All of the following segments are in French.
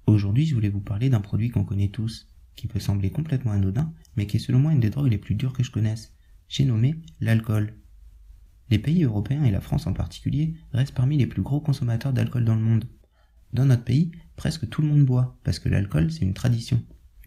Aujourd'hui, je voulais vous parler d'un produit qu'on connaît tous, qui peut sembler complètement anodin, mais qui est selon moi une des drogues les plus dures que je connaisse. J'ai nommé l'alcool. Les pays européens et la France en particulier restent parmi les plus gros consommateurs d'alcool dans le monde. Dans notre pays, presque tout le monde boit, parce que l'alcool c'est une tradition.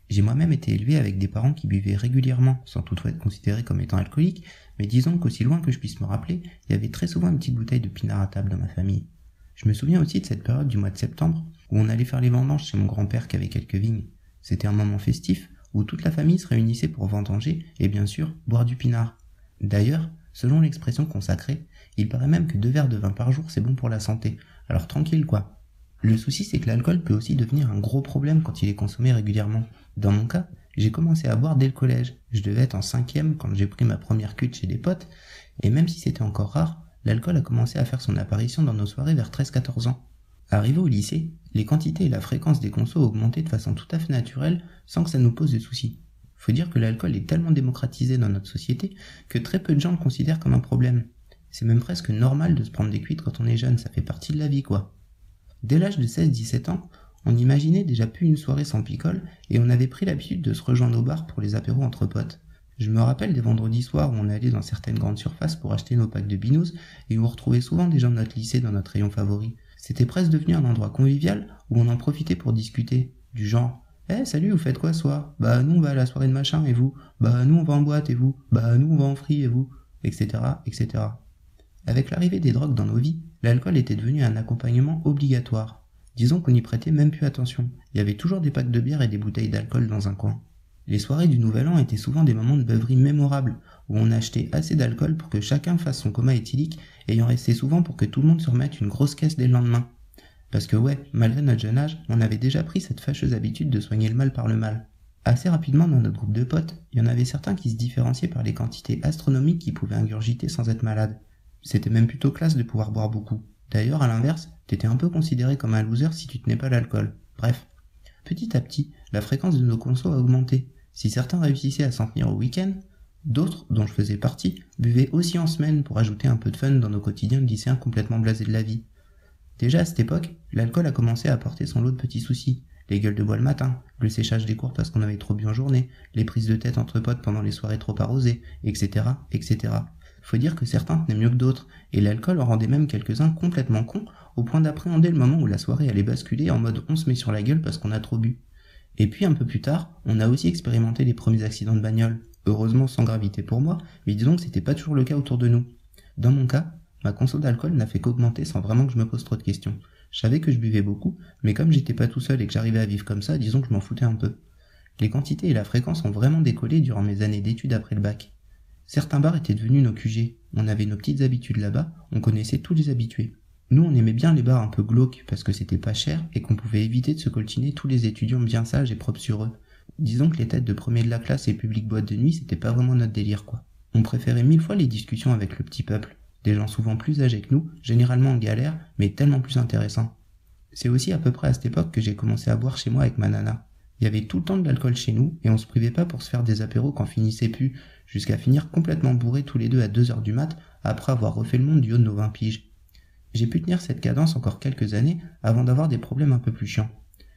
J'ai moi-même été élevé avec des parents qui buvaient régulièrement, sans toutefois être considérés comme étant alcooliques, mais disons qu'aussi loin que je puisse me rappeler, il y avait très souvent une petite bouteille de pinard à table dans ma famille. Je me souviens aussi de cette période du mois de septembre, où on allait faire les vendanges chez mon grand-père qui avait quelques vignes. C'était un moment festif, où toute la famille se réunissait pour vendanger et bien sûr, boire du pinard. D'ailleurs, selon l'expression consacrée, il paraît même que 2 verres de vin par jour c'est bon pour la santé, alors tranquille quoi. Le souci c'est que l'alcool peut aussi devenir un gros problème quand il est consommé régulièrement. Dans mon cas, j'ai commencé à boire dès le collège, je devais être en 5e quand j'ai pris ma première cuite chez des potes, et même si c'était encore rare, l'alcool a commencé à faire son apparition dans nos soirées vers 13-14 ans. Arrivé au lycée, les quantités et la fréquence des consos ont augmenté de façon tout à fait naturelle sans que ça nous pose de soucis. Faut dire que l'alcool est tellement démocratisé dans notre société que très peu de gens le considèrent comme un problème. C'est même presque normal de se prendre des cuites quand on est jeune, ça fait partie de la vie quoi. Dès l'âge de 16-17 ans, on imaginait déjà plus une soirée sans picole et on avait pris l'habitude de se rejoindre au bar pour les apéros entre potes. Je me rappelle des vendredis soirs où on allait dans certaines grandes surfaces pour acheter nos packs de binous et où on retrouvait souvent des gens de notre lycée dans notre rayon favori. C'était presque devenu un endroit convivial où on en profitait pour discuter, du genre « Eh salut, vous faites quoi ce soir ? Bah nous on va à la soirée de machin et vous ? Bah nous on va en boîte et vous ? Bah nous on va en free et vous ? Etc. etc. » Avec l'arrivée des drogues dans nos vies, l'alcool était devenu un accompagnement obligatoire. Disons qu'on n'y prêtait même plus attention. Il y avait toujours des packs de bière et des bouteilles d'alcool dans un coin. Les soirées du Nouvel An étaient souvent des moments de beuverie mémorables, où on achetait assez d'alcool pour que chacun fasse son coma éthylique, et il en restait souvent pour que tout le monde se remette une grosse caisse dès le lendemain. Parce que ouais, malgré notre jeune âge, on avait déjà pris cette fâcheuse habitude de soigner le mal par le mal. Assez rapidement dans notre groupe de potes, il y en avait certains qui se différenciaient par les quantités astronomiques qu'ils pouvaient ingurgiter sans être malades. C'était même plutôt classe de pouvoir boire beaucoup. D'ailleurs, à l'inverse, t'étais un peu considéré comme un loser si tu tenais pas l'alcool. Bref. Petit à petit, la fréquence de nos consos a augmenté. Si certains réussissaient à s'en tenir au week-end, d'autres, dont je faisais partie, buvaient aussi en semaine pour ajouter un peu de fun dans nos quotidiens de lycéens complètement blasés de la vie. Déjà à cette époque, l'alcool a commencé à apporter son lot de petits soucis. Les gueules de bois le matin, le séchage des cours parce qu'on avait trop bu en journée, les prises de tête entre potes pendant les soirées trop arrosées, etc., etc. Faut dire que certains tenaient mieux que d'autres, et l'alcool en rendait même quelques-uns complètement cons, au point d'appréhender le moment où la soirée allait basculer en mode on se met sur la gueule parce qu'on a trop bu. Et puis un peu plus tard, on a aussi expérimenté les premiers accidents de bagnole, heureusement sans gravité pour moi, mais disons que c'était pas toujours le cas autour de nous. Dans mon cas, ma conso d'alcool n'a fait qu'augmenter sans vraiment que je me pose trop de questions. Je savais que je buvais beaucoup, mais comme j'étais pas tout seul et que j'arrivais à vivre comme ça, disons que je m'en foutais un peu. Les quantités et la fréquence ont vraiment décollé durant mes années d'études après le bac. Certains bars étaient devenus nos QG, on avait nos petites habitudes là-bas, on connaissait tous les habitués. Nous on aimait bien les bars un peu glauques parce que c'était pas cher et qu'on pouvait éviter de se coltiner tous les étudiants bien sages et propres sur eux. Disons que les têtes de premier de la classe et public boîte de nuit c'était pas vraiment notre délire quoi. On préférait 1000 fois les discussions avec le petit peuple, des gens souvent plus âgés que nous, généralement en galère, mais tellement plus intéressants. C'est aussi à peu près à cette époque que j'ai commencé à boire chez moi avec ma nana. Il y avait tout le temps de l'alcool chez nous et on se privait pas pour se faire des apéros qu'en finissait plus, jusqu'à finir complètement bourrés tous les deux à 2h du mat après avoir refait le monde du haut de nos 20 piges. J'ai pu tenir cette cadence encore quelques années avant d'avoir des problèmes un peu plus chiants.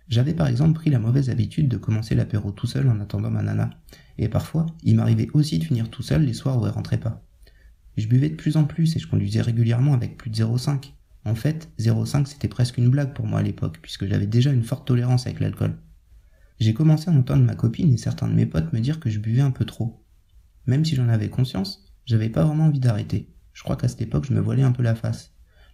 J'avais par exemple pris la mauvaise habitude de commencer l'apéro tout seul en attendant ma nana, et parfois il m'arrivait aussi de finir tout seul les soirs où elle rentrait pas. Je buvais de plus en plus et je conduisais régulièrement avec plus de 0,5. En fait, 0,5 c'était presque une blague pour moi à l'époque, puisque j'avais déjà une forte tolérance avec l'alcool. J'ai commencé à entendre ma copine et certains de mes potes me dire que je buvais un peu trop. Même si j'en avais conscience, j'avais pas vraiment envie d'arrêter. Je crois qu'à cette époque, je me voilais un peu la face.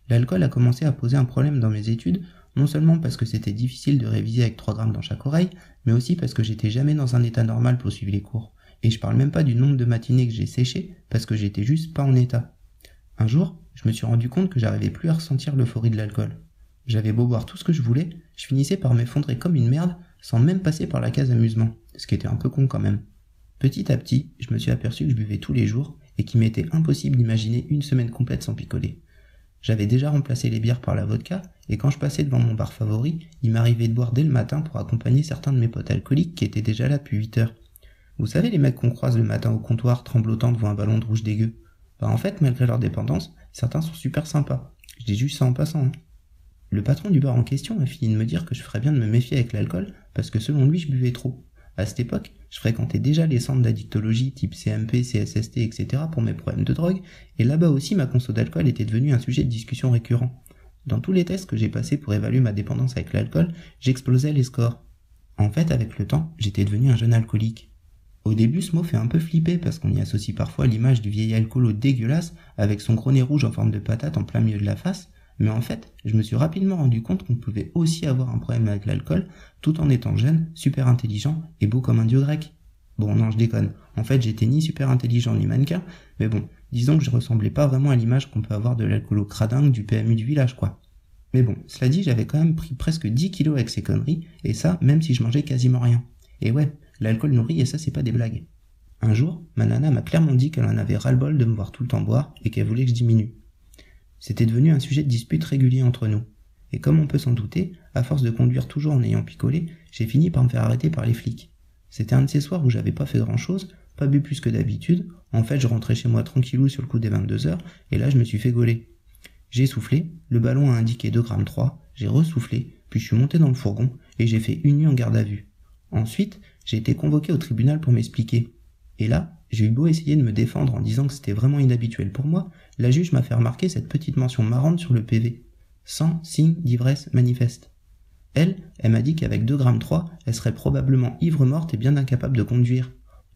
L'alcool a commencé à poser un problème dans mes études, non seulement parce que c'était difficile de réviser avec 3 grammes dans chaque oreille, mais aussi parce que j'étais jamais dans un état normal pour suivre les cours. Et je parle même pas du nombre de matinées que j'ai séché, parce que j'étais juste pas en état. Un jour, je me suis rendu compte que j'arrivais plus à ressentir l'euphorie de l'alcool. J'avais beau boire tout ce que je voulais, je finissais par m'effondrer comme une merde, sans même passer par la case amusement, ce qui était un peu con quand même. Petit à petit, je me suis aperçu que je buvais tous les jours, et qu'il m'était impossible d'imaginer une semaine complète sans picoler. J'avais déjà remplacé les bières par la vodka, et quand je passais devant mon bar favori, il m'arrivait de boire dès le matin pour accompagner certains de mes potes alcooliques qui étaient déjà là depuis 8 heures. Vous savez les mecs qu'on croise le matin au comptoir tremblotant devant un ballon de rouge dégueu ? Bah en fait, malgré leur dépendance, certains sont super sympas. Je dis juste ça en passant. Le patron du bar en question a fini de me dire que je ferais bien de me méfier avec l'alcool parce que selon lui, je buvais trop. À cette époque, je fréquentais déjà les centres d'addictologie type CMP, CSST, etc. pour mes problèmes de drogue, et là-bas aussi ma conso d'alcool était devenue un sujet de discussion récurrent. Dans tous les tests que j'ai passés pour évaluer ma dépendance avec l'alcool, j'explosais les scores. En fait, avec le temps, j'étais devenu un jeune alcoolique. Au début, ce mot fait un peu flipper parce qu'on y associe parfois l'image du vieil alcoolo dégueulasse avec son gros nez rouge en forme de patate en plein milieu de la face, mais en fait, je me suis rapidement rendu compte qu'on pouvait aussi avoir un problème avec l'alcool tout en étant jeune, super intelligent et beau comme un dieu grec. Bon, non, je déconne. En fait, j'étais ni super intelligent ni mannequin, mais bon, disons que je ressemblais pas vraiment à l'image qu'on peut avoir de l'alcoolo cradingue du PMU du village, quoi. Mais bon, cela dit, j'avais quand même pris presque 10 kilos avec ces conneries, et ça, même si je mangeais quasiment rien. Et ouais, l'alcool nourrit et ça, c'est pas des blagues. Un jour, ma nana m'a clairement dit qu'elle en avait ras-le-bol de me voir tout le temps boire et qu'elle voulait que je diminue. C'était devenu un sujet de dispute régulier entre nous. Et comme on peut s'en douter, à force de conduire toujours en ayant picolé, j'ai fini par me faire arrêter par les flics. C'était un de ces soirs où j'avais pas fait grand chose, pas bu plus que d'habitude, en fait je rentrais chez moi tranquillou sur le coup des 22h, et là je me suis fait gauler. J'ai soufflé, le ballon a indiqué 2,3 g, j'ai ressoufflé, puis je suis monté dans le fourgon, et j'ai fait une nuit en garde à vue. Ensuite, j'ai été convoqué au tribunal pour m'expliquer. Et là, j'ai eu beau essayer de me défendre en disant que c'était vraiment inhabituel pour moi, la juge m'a fait remarquer cette petite mention marrante sur le PV. Sans signe d'ivresse manifeste. Elle m'a dit qu'avec 2,3 g, elle serait probablement ivre morte et bien incapable de conduire.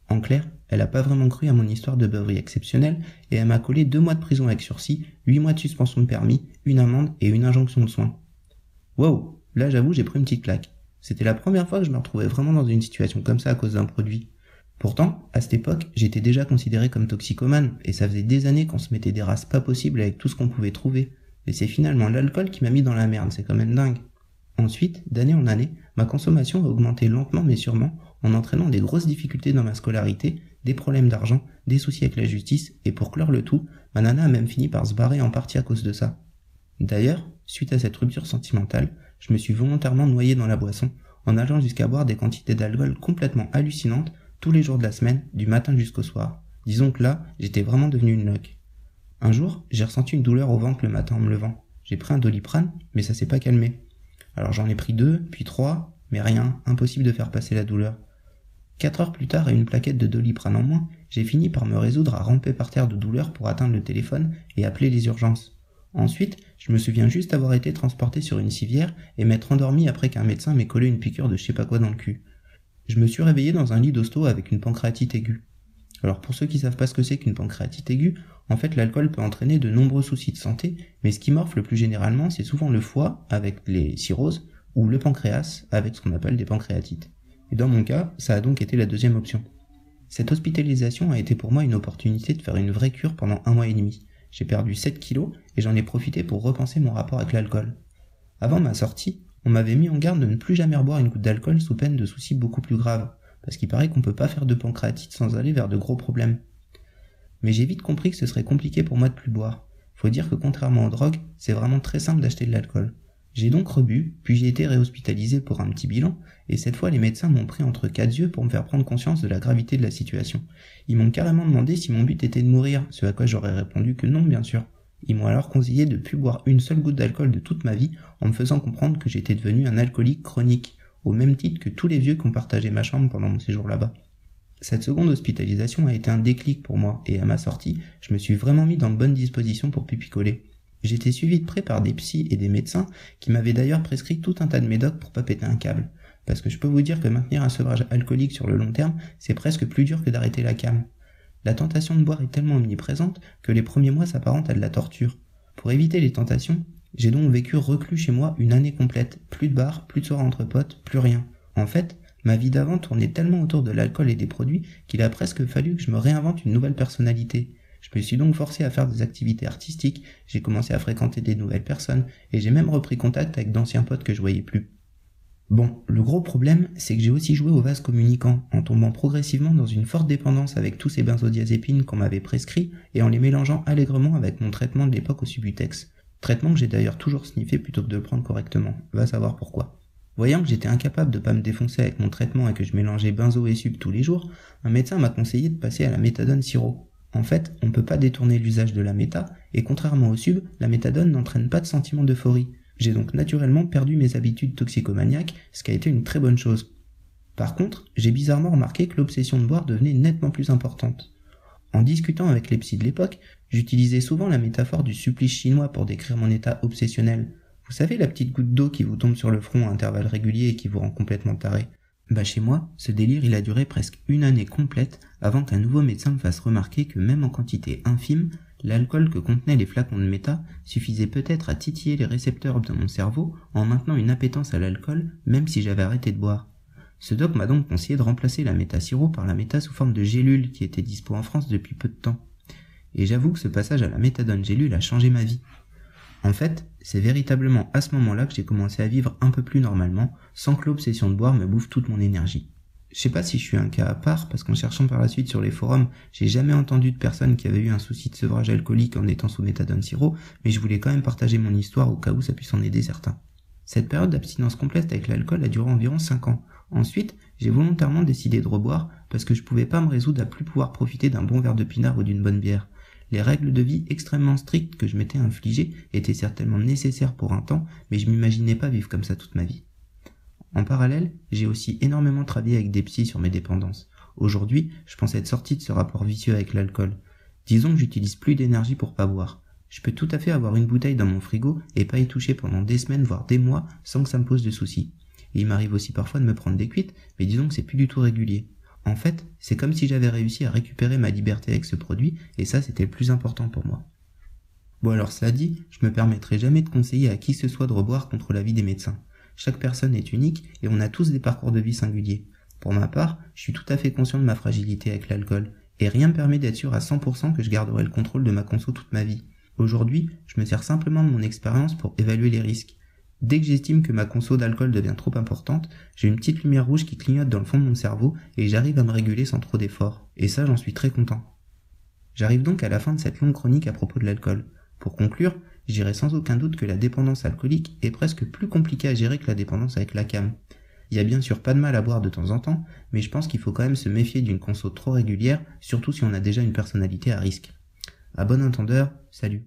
En clair, elle a pas vraiment cru à mon histoire de beuverie exceptionnelle et elle m'a collé 2 mois de prison avec sursis, 8 mois de suspension de permis, une amende et une injonction de soins. Wow, là j'avoue j'ai pris une petite claque. C'était la première fois que je me retrouvais vraiment dans une situation comme ça à cause d'un produit. Pourtant, à cette époque, j'étais déjà considéré comme toxicomane, et ça faisait des années qu'on se mettait des races pas possibles avec tout ce qu'on pouvait trouver. Mais c'est finalement l'alcool qui m'a mis dans la merde, c'est quand même dingue. Ensuite, d'année en année, ma consommation a augmenté lentement mais sûrement, en entraînant des grosses difficultés dans ma scolarité, des problèmes d'argent, des soucis avec la justice, et pour clore le tout, ma nana a même fini par se barrer en partie à cause de ça. D'ailleurs, suite à cette rupture sentimentale, je me suis volontairement noyé dans la boisson, en allant jusqu'à boire des quantités d'alcool complètement hallucinantes, tous les jours de la semaine, du matin jusqu'au soir. Disons que là, j'étais vraiment devenu une loque. Un jour, j'ai ressenti une douleur au ventre le matin en me levant. J'ai pris un Doliprane, mais ça s'est pas calmé. Alors j'en ai pris 2, puis 3, mais rien, impossible de faire passer la douleur. 4 heures plus tard et une plaquette de Doliprane en moins, j'ai fini par me résoudre à ramper par terre de douleur pour atteindre le téléphone et appeler les urgences. Ensuite, je me souviens juste avoir été transporté sur une civière et m'être endormi après qu'un médecin m'ait collé une piqûre de je sais pas quoi dans le cul. Je me suis réveillé dans un lit d'hosto avec une pancréatite aiguë. Alors pour ceux qui savent pas ce que c'est qu'une pancréatite aiguë, en fait l'alcool peut entraîner de nombreux soucis de santé, mais ce qui morfle le plus généralement c'est souvent le foie avec les cirrhoses ou le pancréas avec ce qu'on appelle des pancréatites. Et dans mon cas, ça a donc été la deuxième option. Cette hospitalisation a été pour moi une opportunité de faire une vraie cure pendant 1 mois et demi. J'ai perdu 7 kilos et j'en ai profité pour repenser mon rapport avec l'alcool. Avant ma sortie, on m'avait mis en garde de ne plus jamais reboire une goutte d'alcool sous peine de soucis beaucoup plus graves, parce qu'il paraît qu'on peut pas faire de pancréatite sans aller vers de gros problèmes. Mais j'ai vite compris que ce serait compliqué pour moi de plus boire. Faut dire que contrairement aux drogues, c'est vraiment très simple d'acheter de l'alcool. J'ai donc rebu, puis j'ai été réhospitalisé pour un petit bilan, et cette fois les médecins m'ont pris entre 4 yeux pour me faire prendre conscience de la gravité de la situation. Ils m'ont carrément demandé si mon but était de mourir, ce à quoi j'aurais répondu que non bien sûr. Ils m'ont alors conseillé de plus boire une seule goutte d'alcool de toute ma vie, en me faisant comprendre que j'étais devenu un alcoolique chronique, au même titre que tous les vieux qui ont partagé ma chambre pendant mon séjour là-bas. Cette seconde hospitalisation a été un déclic pour moi, et à ma sortie, je me suis vraiment mis dans de bonnes dispositions pour plus picoler. J'étais suivi de près par des psys et des médecins qui m'avaient d'ailleurs prescrit tout un tas de médocs pour pas péter un câble. Parce que je peux vous dire que maintenir un sevrage alcoolique sur le long terme, c'est presque plus dur que d'arrêter la came. La tentation de boire est tellement omniprésente que les premiers mois s'apparentent à de la torture. Pour éviter les tentations, j'ai donc vécu reclus chez moi une année complète. Plus de bar, plus de soirées entre potes, plus rien. En fait, ma vie d'avant tournait tellement autour de l'alcool et des produits qu'il a presque fallu que je me réinvente une nouvelle personnalité. Je me suis donc forcé à faire des activités artistiques, j'ai commencé à fréquenter des nouvelles personnes, et j'ai même repris contact avec d'anciens potes que je voyais plus. Bon, le gros problème, c'est que j'ai aussi joué au vase communicant, en tombant progressivement dans une forte dépendance avec tous ces benzodiazépines qu'on m'avait prescrits, et en les mélangeant allègrement avec mon traitement de l'époque au Subutex. Traitement que j'ai d'ailleurs toujours sniffé plutôt que de le prendre correctement, va savoir pourquoi. Voyant que j'étais incapable de pas me défoncer avec mon traitement et que je mélangeais benzo et sub tous les jours, un médecin m'a conseillé de passer à la méthadone sirop. En fait, on peut pas détourner l'usage de la méta, et contrairement au sub, la méthadone n'entraîne pas de sentiment d'euphorie. J'ai donc naturellement perdu mes habitudes toxicomaniaques, ce qui a été une très bonne chose. Par contre, j'ai bizarrement remarqué que l'obsession de boire devenait nettement plus importante. En discutant avec les psys de l'époque, j'utilisais souvent la métaphore du supplice chinois pour décrire mon état obsessionnel. Vous savez, la petite goutte d'eau qui vous tombe sur le front à intervalles réguliers et qui vous rend complètement taré. Chez moi, ce délire il a duré presque une année complète avant qu'un nouveau médecin me fasse remarquer que même en quantité infime, l'alcool que contenaient les flacons de méta suffisait peut-être à titiller les récepteurs de mon cerveau en maintenant une appétence à l'alcool même si j'avais arrêté de boire. Ce doc m'a donc conseillé de remplacer la méta-sirop par la méta sous forme de gélule qui était dispo en France depuis peu de temps. Et j'avoue que ce passage à la méthadone gélule a changé ma vie. En fait, c'est véritablement à ce moment-là que j'ai commencé à vivre un peu plus normalement, sans que l'obsession de boire me bouffe toute mon énergie. Je sais pas si je suis un cas à part, parce qu'en cherchant par la suite sur les forums, j'ai jamais entendu de personne qui avait eu un souci de sevrage alcoolique en étant sous méthadone sirop, mais je voulais quand même partager mon histoire au cas où ça puisse en aider certains. Cette période d'abstinence complète avec l'alcool a duré environ 5 ans. Ensuite, j'ai volontairement décidé de reboire, parce que je pouvais pas me résoudre à plus pouvoir profiter d'un bon verre de pinard ou d'une bonne bière. Les règles de vie extrêmement strictes que je m'étais infligées étaient certainement nécessaires pour un temps, mais je m'imaginais pas vivre comme ça toute ma vie. En parallèle, j'ai aussi énormément travaillé avec des psys sur mes dépendances. Aujourd'hui, je pense être sorti de ce rapport vicieux avec l'alcool. Disons que j'utilise plus d'énergie pour pas boire. Je peux tout à fait avoir une bouteille dans mon frigo et pas y toucher pendant des semaines voire des mois sans que ça me pose de soucis. Et il m'arrive aussi parfois de me prendre des cuites, mais disons que c'est plus du tout régulier. En fait, c'est comme si j'avais réussi à récupérer ma liberté avec ce produit, et ça c'était le plus important pour moi. Bon alors cela dit, je me permettrai jamais de conseiller à qui que ce soit de reboire contre l'avis des médecins. Chaque personne est unique, et on a tous des parcours de vie singuliers. Pour ma part, je suis tout à fait conscient de ma fragilité avec l'alcool, et rien me permet d'être sûr à 100% que je garderai le contrôle de ma conso toute ma vie. Aujourd'hui, je me sers simplement de mon expérience pour évaluer les risques. Dès que j'estime que ma conso d'alcool devient trop importante, j'ai une petite lumière rouge qui clignote dans le fond de mon cerveau et j'arrive à me réguler sans trop d'efforts. Et ça, j'en suis très content. J'arrive donc à la fin de cette longue chronique à propos de l'alcool. Pour conclure, je dirais sans aucun doute que la dépendance alcoolique est presque plus compliquée à gérer que la dépendance avec la cam. Il y a bien sûr pas de mal à boire de temps en temps, mais je pense qu'il faut quand même se méfier d'une conso trop régulière, surtout si on a déjà une personnalité à risque. À bon entendeur, salut.